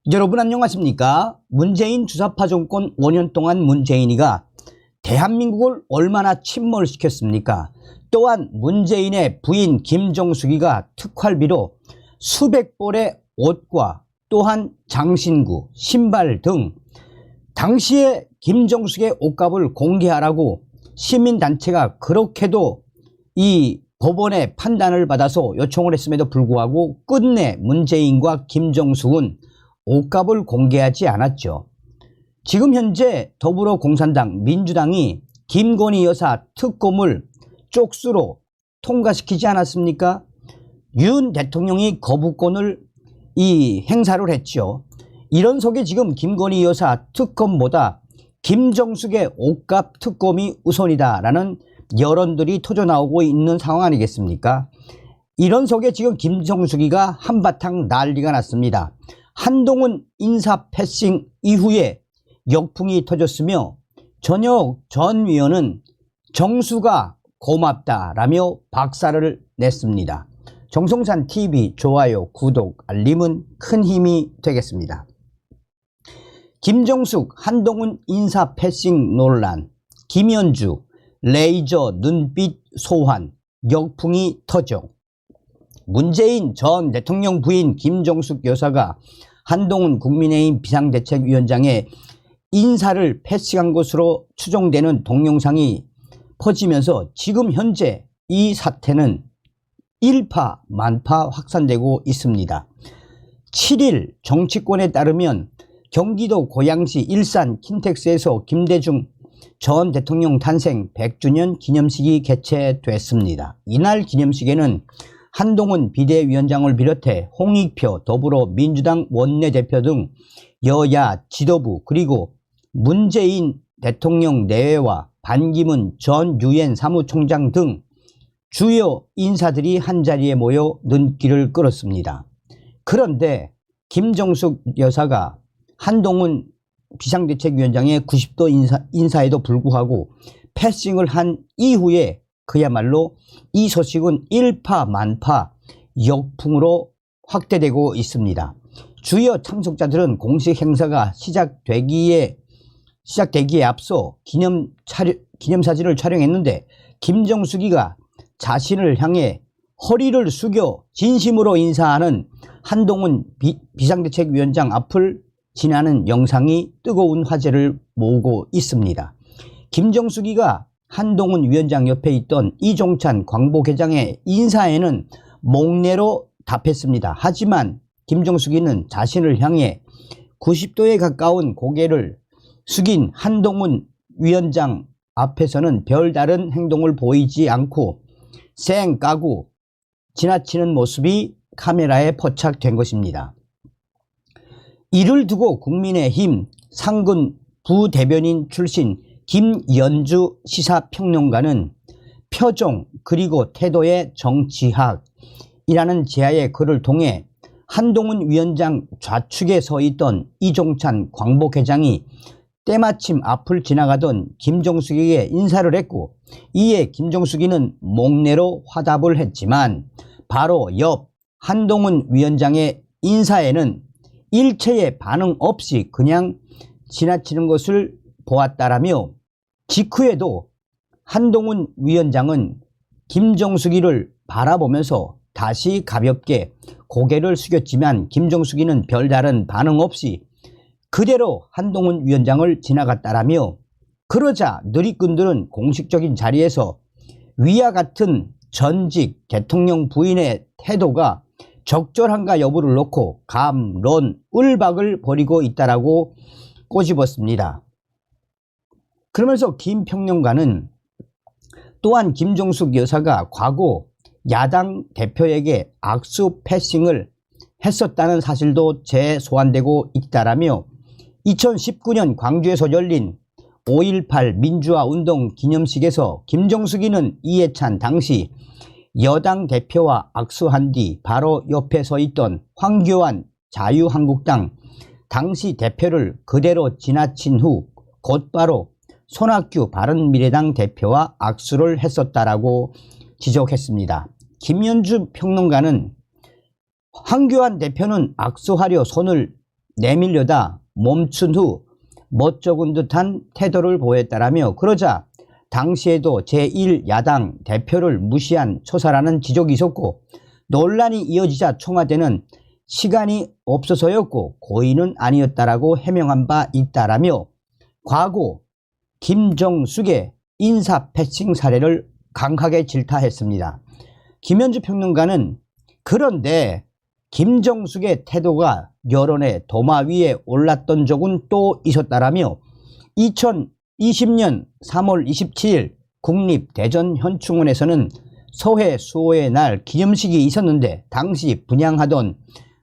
여러분 안녕하십니까? 문재인 주사파 정권 5년 동안 문재인이가 대한민국을 얼마나 침몰시켰습니까? 또한 문재인의 부인 김정숙이가 특활비로 수백 벌의 옷과 또한 장신구, 신발 등 당시에 김정숙의 옷값을 공개하라고 시민단체가 그렇게도 이 법원의 판단을 받아서 요청을 했음에도 불구하고 끝내 문재인과 김정숙은 옷값을 공개하지 않았죠. 지금 현재 더불어공산당, 민주당이 김건희 여사 특검을 쪽수로 통과시키지 않았습니까? 윤 대통령이 거부권을 행사를 했죠. 이런 속에 지금 김건희 여사 특검보다 김정숙의 옷값 특검이 우선이다라는 여론들이 터져나오고 있는 상황 아니겠습니까? 이런 속에 지금 김정숙이가 한바탕 난리가 났습니다. 한동훈 인사 패싱 이후에 역풍이 터졌으며 전역 전 위원은 정수가 고맙다라며 박살을 냈습니다. 정성산 TV 좋아요, 구독, 알림은 큰 힘이 되겠습니다. 김정숙, 한동훈 인사 패싱 논란, 김현주, 레이저 눈빛 소환, 역풍이 터져 문재인 전 대통령 부인 김정숙 여사가 한동훈 국민의힘 비상대책위원장의 인사를 패싱한 것으로 추정되는 동영상이 퍼지면서 지금 현재 이 사태는 일파만파 확산되고 있습니다. 7일 정치권에 따르면 경기도 고양시 일산 킨텍스에서 김대중 전 대통령 탄생 100주년 기념식이 개최됐습니다. 이날 기념식에는 한동훈 비대위원장을 비롯해 홍익표 더불어민주당 원내대표 등 여야 지도부 그리고 문재인 대통령 내외와 반기문 전 유엔 사무총장 등 주요 인사들이 한자리에 모여 눈길을 끌었습니다. 그런데 김정숙 여사가 한동훈 비상대책위원장의 90도 인사에도 불구하고 패싱을 한 이후에 그야말로 이 소식은 일파만파 역풍으로 확대되고 있습니다. 주요 참석자들은 공식 행사가 시작되기에 앞서 기념사진을 촬영했는데 김정숙이가 자신을 향해 허리를 숙여 진심으로 인사하는 한동훈 비상대책위원장 앞을 지나는 영상이 뜨거운 화제를 모으고 있습니다. 김정숙이가 한동훈 위원장 옆에 있던 이종찬 광복회장의 인사에는 목례로 답했습니다. 하지만 김정숙이는 자신을 향해 90도에 가까운 고개를 숙인 한동훈 위원장 앞에서는 별다른 행동을 보이지 않고 쌩까고 지나치는 모습이 카메라에 포착된 것입니다. 이를 두고 국민의힘 상근 부대변인 출신 김연주 시사평론가는 표정 그리고 태도의 정치학이라는 제야의 글을 통해 한동훈 위원장 좌측에 서 있던 이종찬 광복회장이 때마침 앞을 지나가던 김정숙에게 인사를 했고 이에 김정숙이는 목례로 화답을 했지만 바로 옆 한동훈 위원장의 인사에는 일체의 반응 없이 그냥 지나치는 것을 보았다라며 직후에도 한동훈 위원장은 김정숙이를 바라보면서 다시 가볍게 고개를 숙였지만 김정숙이는 별다른 반응 없이 그대로 한동훈 위원장을 지나갔다라며 그러자 누리꾼들은 공식적인 자리에서 위와 같은 전직 대통령 부인의 태도가 적절한가 여부를 놓고 감론 을박을 벌이고 있다라고 꼬집었습니다. 그러면서 김 평론가는 또한 김정숙 여사가 과거 야당 대표에게 악수 패싱을 했었다는 사실도 재소환되고 있다라며 2019년 광주에서 열린 5.18 민주화 운동 기념식에서 김정숙이는 이해찬 당시 여당 대표와 악수한 뒤 바로 옆에 서 있던 황교안 자유한국당 당시 대표를 그대로 지나친 후 곧바로 손학규 바른미래당 대표와 악수를 했었다라고 지적했습니다. 김연주 평론가는 황교안 대표는 악수하려 손을 내밀려다 멈춘 후 멋쩍은 듯한 태도를 보였다라며, 그러자 당시에도 제1야당 대표를 무시한 처사라는 지적이 있었고, 논란이 이어지자 청와대는 시간이 없어서였고 고의는 아니었다라고 해명한 바 있다라며 과거 김정숙의 인사 패싱 사례를 강하게 질타했습니다. 김현주 평론가는 그런데 김정숙의 태도가 여론의 도마 위에 올랐던 적은 또 있었다라며 2020년 3월 27일 국립대전현충원에서는 서해 수호의 날 기념식이 있었는데 당시 분향하던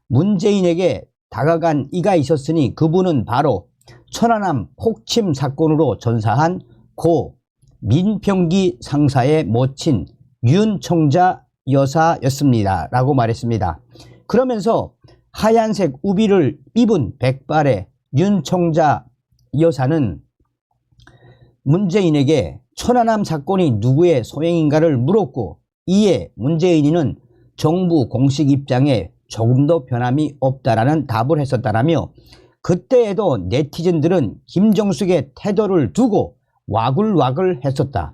문재인에게 다가간 이가 있었으니 그분은 바로 천안함 폭침 사건으로 전사한 고 민평기 상사의 모친 윤청자 여사였습니다 라고 말했습니다. 그러면서 하얀색 우비를 입은 백발의 윤청자 여사는 문재인에게 천안함 사건이 누구의 소행인가를 물었고, 이에 문재인이는 정부 공식 입장에 조금도 변함이 없다라는 답을 했었다라며, 그때에도 네티즌들은 김정숙의 태도를 두고 와글와글 했었다.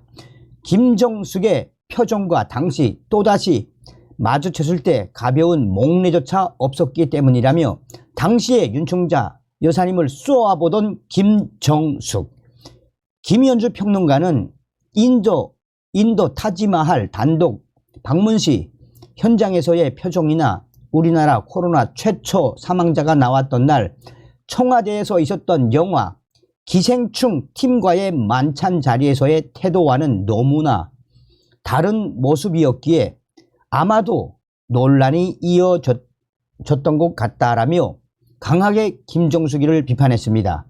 김정숙의 표정과 당시 또다시 마주쳤을 때 가벼운 목례조차 없었기 때문이라며 당시에 윤청자 여사님을 쏘아보던 김정숙. 김현주 평론가는 인도 타지마할 단독 방문 시 현장에서의 표정이나 우리나라 코로나 최초 사망자가 나왔던 날 청와대에서 있었던 영화 기생충 팀과의 만찬 자리에서의 태도와는 너무나 다른 모습이었기에 아마도 논란이 이어졌던 것 같다라며 강하게 김정숙이를 비판했습니다.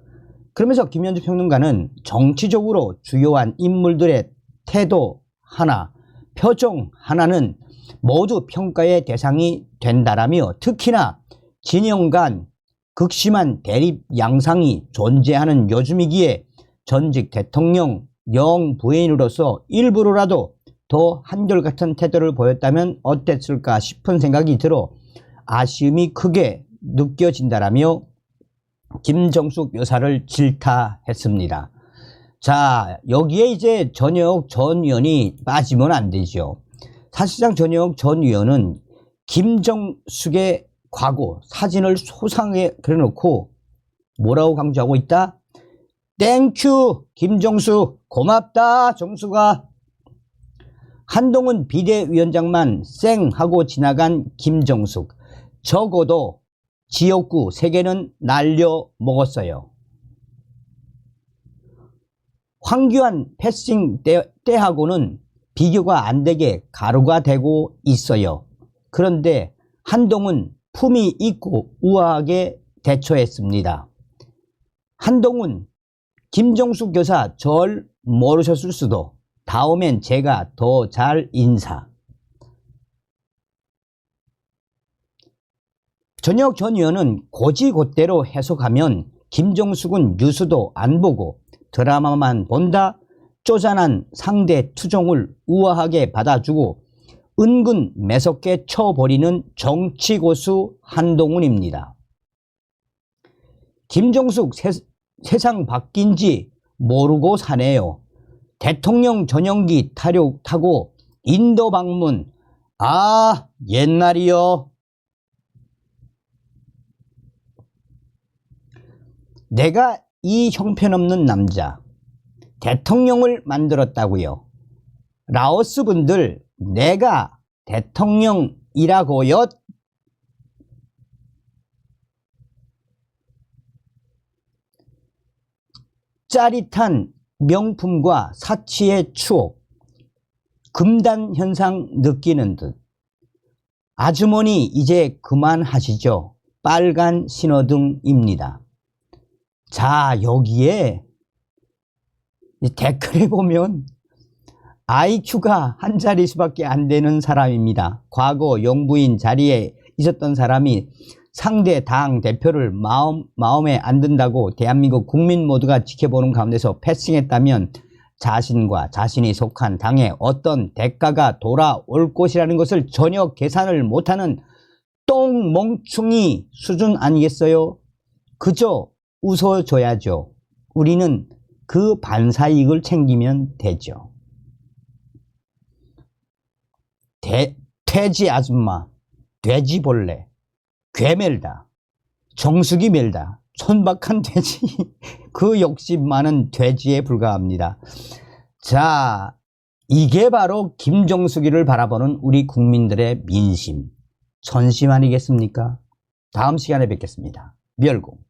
그러면서 김현주 평론가는 정치적으로 주요한 인물들의 태도 하나, 표정 하나는 모두 평가의 대상이 된다라며 특히나 진영 간 극심한 대립 양상이 존재하는 요즘이기에 전직 대통령 영부인으로서 일부러라도 더 한결같은 태도를 보였다면 어땠을까 싶은 생각이 들어 아쉬움이 크게 느껴진다라며 김정숙 여사를 질타했습니다. 자, 여기에 이제 전혁 전 의원이 빠지면 안 되죠. 사실상 전혁 전 의원은 김정숙의 과거 사진을 소상하게 그려놓고 뭐라고 강조하고 있다? 땡큐 김정숙, 고맙다 정숙아. 한동훈 비대위원장만 쌩 하고 지나간 김정숙, 적어도 지역구 3개는 날려 먹었어요. 황교안 패싱 때하고는 비교가 안 되게 가루가 되고 있어요. 그런데 한동훈 품이 있고 우아하게 대처했습니다. 한동훈, 김정숙 여사 절 모르셨을 수도 다음엔 제가 더 잘 인사. 전혁 전 의원은 고지고대로 해석하면 김정숙은 뉴스도 안 보고 드라마만 본다, 쪼잔한 상대 투정을 우아하게 받아주고 은근 매섭게 쳐버리는 정치고수 한동훈입니다. 김정숙 세상 바뀐 지 모르고 사네요. 대통령 전용기 타고 인도 방문, 아 옛날이요. 내가 이 형편없는 남자 대통령을 만들었다고요. 라오스 분들 내가 대통령이라고요. 짜릿한 명품과 사치의 추억, 금단 현상 느끼는 듯. 아주머니 이제 그만하시죠. 빨간 신호등입니다. 자, 여기에 댓글에 보면 IQ가 한 자릿수밖에 안 되는 사람입니다. 과거 영부인 자리에 있었던 사람이 상대 당 대표를 마음에 안 든다고 대한민국 국민 모두가 지켜보는 가운데서 패싱했다면 자신과 자신이 속한 당에 어떤 대가가 돌아올 것이라는 것을 전혀 계산을 못하는 똥멍충이 수준 아니겠어요? 그저 웃어줘야죠. 우리는 그 반사이익을 챙기면 되죠. 돼지 아줌마, 돼지벌레, 괴멜다, 정수기 멜다, 천박한 돼지, 그 욕심 많은 돼지에 불과합니다. 자, 이게 바로 김정숙이를 바라보는 우리 국민들의 민심, 전심 아니겠습니까? 다음 시간에 뵙겠습니다. 멸공.